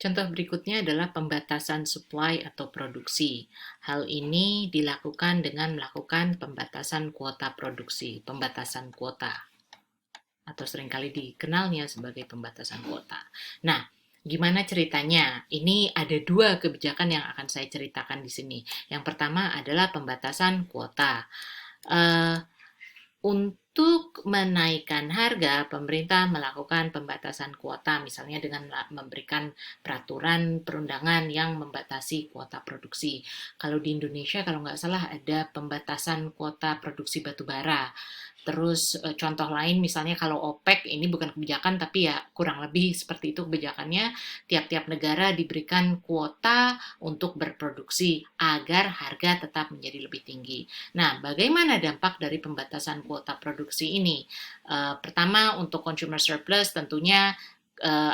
Contoh berikutnya adalah pembatasan supply atau produksi. Hal ini dilakukan dengan melakukan pembatasan kuota produksi, pembatasan kuota, atau seringkali dikenalnya sebagai pembatasan kuota. Nah, gimana ceritanya? Ini ada dua kebijakan yang akan saya ceritakan di sini. Yang pertama adalah pembatasan kuota. Uh, untuk menaikkan harga, pemerintah melakukan pembatasan kuota, misalnya dengan memberikan peraturan perundangan yang membatasi kuota produksi. Kalau di Indonesia, kalau nggak salah ada pembatasan kuota produksi batu bara. Terus contoh lain misalnya kalau OPEC, ini bukan kebijakan tapi ya kurang lebih seperti itu kebijakannya, tiap-tiap negara diberikan kuota untuk berproduksi agar harga tetap menjadi lebih tinggi. Nah, bagaimana dampak dari pembatasan kuota produksi ini? Pertama, untuk consumer surplus tentunya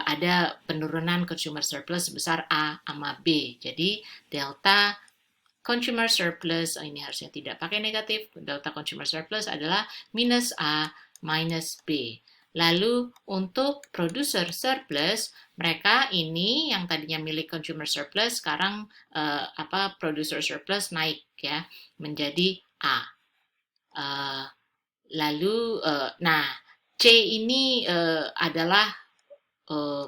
ada penurunan consumer surplus sebesar A sama B. Jadi, delta consumer surplus, ini harusnya tidak pakai negatif, delta consumer surplus adalah minus A minus B. Lalu untuk producer surplus, mereka ini yang tadinya milik consumer surplus sekarang producer surplus naik ya menjadi A. Nah, C ini adalah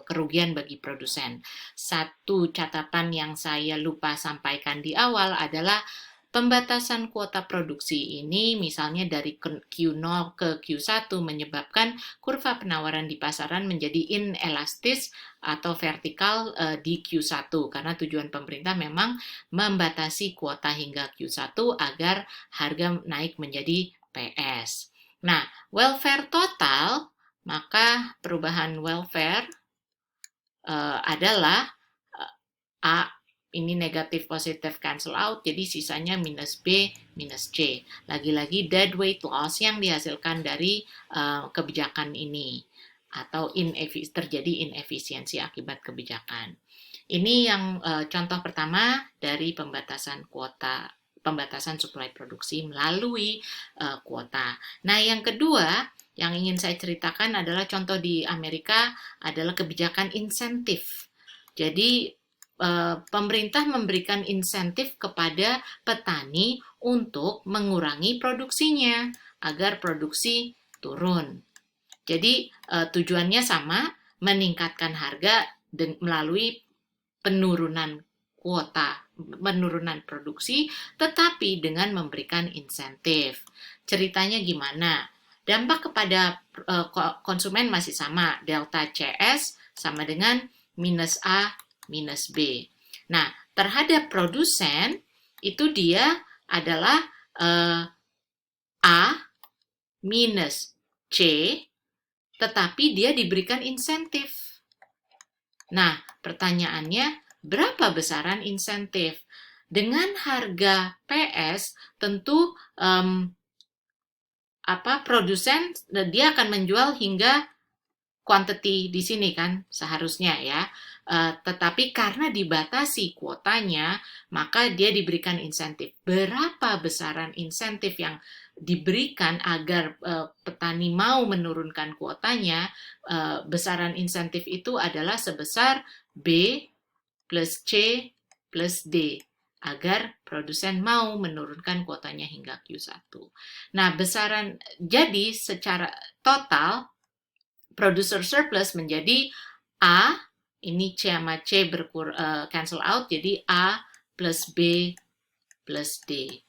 kerugian bagi produsen. Satu catatan yang saya lupa sampaikan di awal adalah pembatasan kuota produksi ini misalnya dari Q0 ke Q1 menyebabkan kurva penawaran di pasaran menjadi inelastis atau vertikal di Q1 karena tujuan pemerintah memang membatasi kuota hingga Q1 agar harga naik menjadi PS. Nah, welfare total, maka perubahan welfare adalah A ini negatif positif cancel out, jadi sisanya minus B minus C. Lagi-lagi dead weight loss yang dihasilkan dari kebijakan ini atau terjadi inefisiensi akibat kebijakan. Ini yang contoh pertama dari pembatasan supply produksi melalui kuota. Nah, yang kedua yang ingin saya ceritakan adalah contoh di Amerika adalah kebijakan insentif. Jadi pemerintah memberikan insentif kepada petani untuk mengurangi produksinya agar produksi turun. Jadi tujuannya sama, meningkatkan harga melalui penurunan kuota, penurunan produksi, tetapi dengan memberikan insentif. Ceritanya gimana? Dampak kepada konsumen masih sama, delta CS sama dengan minus A minus B. Nah, terhadap produsen itu dia adalah A minus C, tetapi dia diberikan insentif. Nah, pertanyaannya, berapa besaran insentif? Dengan harga PS, tentu produsen dia akan menjual hingga quantity di sini kan seharusnya ya. Tetapi karena dibatasi kuotanya, maka dia diberikan insentif. Berapa besaran insentif yang diberikan agar petani mau menurunkan kuotanya? Besaran insentif itu adalah sebesar B plus C plus D agar produsen mau menurunkan kuotanya hingga Q1. Nah, jadi secara total producer surplus menjadi A, ini C sama C cancel out, jadi A plus B plus D.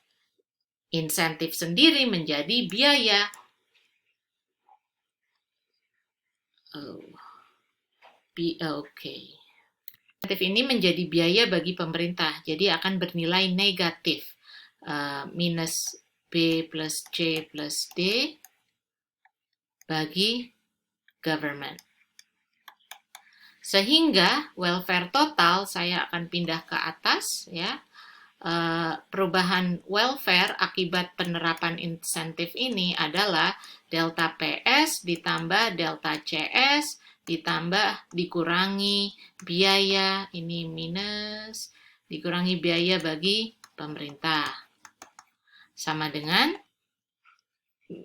Insentif sendiri menjadi biaya. Oke. Insentif ini menjadi biaya bagi pemerintah, jadi akan bernilai negatif. Minus B plus C plus D bagi government. Sehingga welfare total, saya akan pindah ke atas ya. Perubahan welfare akibat penerapan insentif ini adalah delta PS ditambah delta CS ditambah dikurangi biaya, ini minus, dikurangi biaya bagi pemerintah. Sama dengan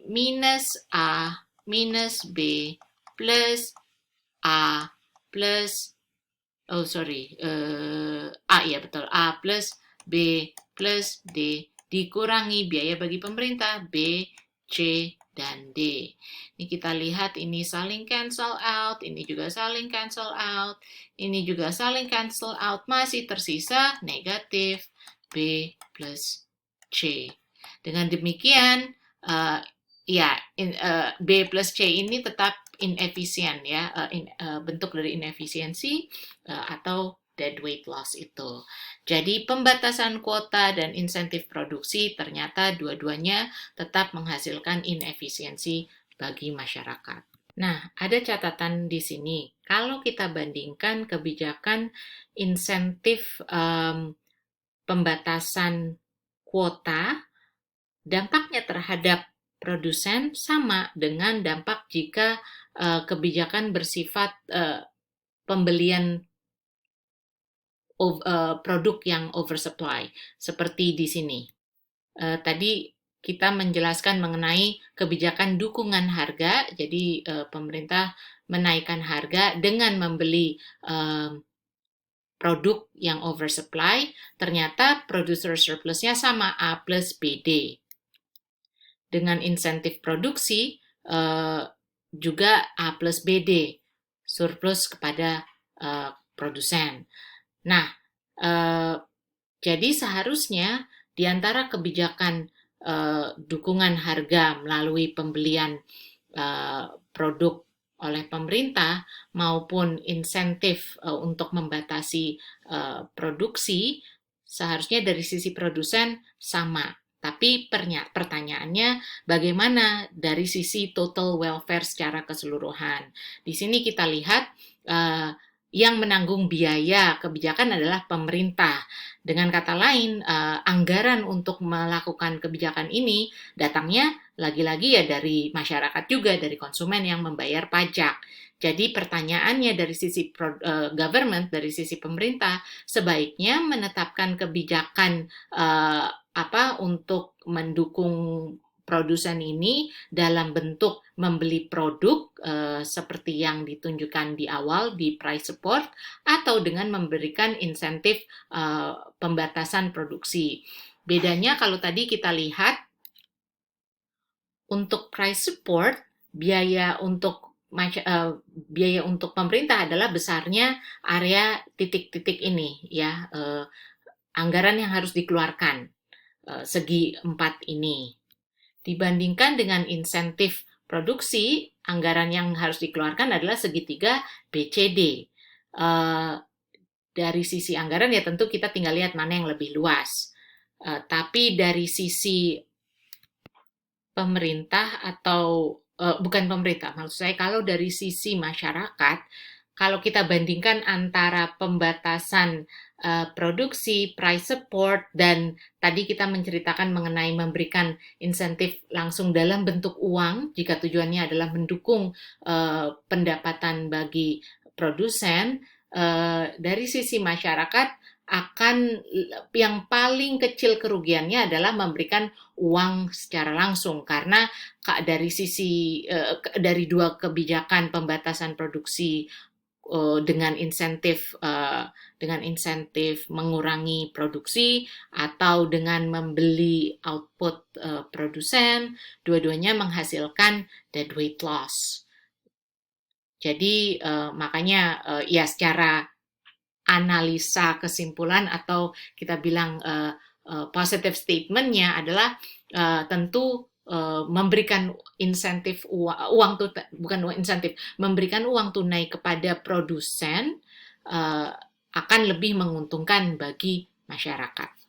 minus A minus B plus A plus oh sorry, A ya betul, A plus B plus D dikurangi biaya bagi pemerintah B, C, dan D. Ini kita lihat ini saling cancel out, ini juga saling cancel out, ini juga saling cancel out, masih tersisa negatif B plus C. Dengan demikian, ya B plus C ini tetap inefisien ya, bentuk dari inefisiensi atau deadweight loss itu. Jadi pembatasan kuota dan insentif produksi ternyata dua-duanya tetap menghasilkan inefisiensi bagi masyarakat. Nah, ada catatan di sini. Kalau kita bandingkan kebijakan insentif pembatasan kuota, dampaknya terhadap produsen sama dengan dampak jika kebijakan bersifat pembelian produk yang oversupply, seperti di sini. Tadi kita menjelaskan mengenai kebijakan dukungan harga, jadi pemerintah menaikkan harga dengan membeli produk yang oversupply, ternyata producer surplusnya sama A plus BD. Dengan insentif produksi juga A plus BD, surplus kepada produsen. Nah, jadi seharusnya di antara kebijakan dukungan harga melalui pembelian produk oleh pemerintah maupun insentif untuk membatasi produksi, seharusnya dari sisi produsen sama. Tapi pertanyaannya bagaimana dari sisi total welfare secara keseluruhan. Di sini kita lihat yang menanggung biaya kebijakan adalah pemerintah. Dengan kata lain, anggaran untuk melakukan kebijakan ini datangnya lagi-lagi ya dari masyarakat juga, dari konsumen yang membayar pajak. Jadi pertanyaannya dari sisi government, dari sisi pemerintah, sebaiknya menetapkan kebijakan untuk mendukung produsen ini dalam bentuk membeli produk seperti yang ditunjukkan di awal di price support atau dengan memberikan insentif pembatasan produksi. Bedanya kalau tadi kita lihat untuk price support biaya untuk pemerintah adalah besarnya area titik-titik ini ya, anggaran yang harus dikeluarkan segi 4 ini. Dibandingkan dengan insentif produksi, anggaran yang harus dikeluarkan adalah segitiga BCD. Dari sisi anggaran ya tentu kita tinggal lihat mana yang lebih luas. Tapi dari sisi pemerintah atau bukan pemerintah, maksud saya kalau dari sisi masyarakat, kalau kita bandingkan antara pembatasan produksi, price support, dan tadi kita menceritakan mengenai memberikan insentif langsung dalam bentuk uang, jika tujuannya adalah mendukung pendapatan bagi produsen, dari sisi masyarakat akan yang paling kecil kerugiannya adalah memberikan uang secara langsung karena dari sisi dari dua kebijakan pembatasan produksi dengan insentif mengurangi produksi atau dengan membeli output produsen, dua-duanya menghasilkan deadweight loss. Jadi makanya ya secara analisa kesimpulan atau kita bilang positive statement-nya adalah tentu memberikan insentif uang bukan insentif, memberikan uang tunai kepada produsen akan lebih menguntungkan bagi masyarakat.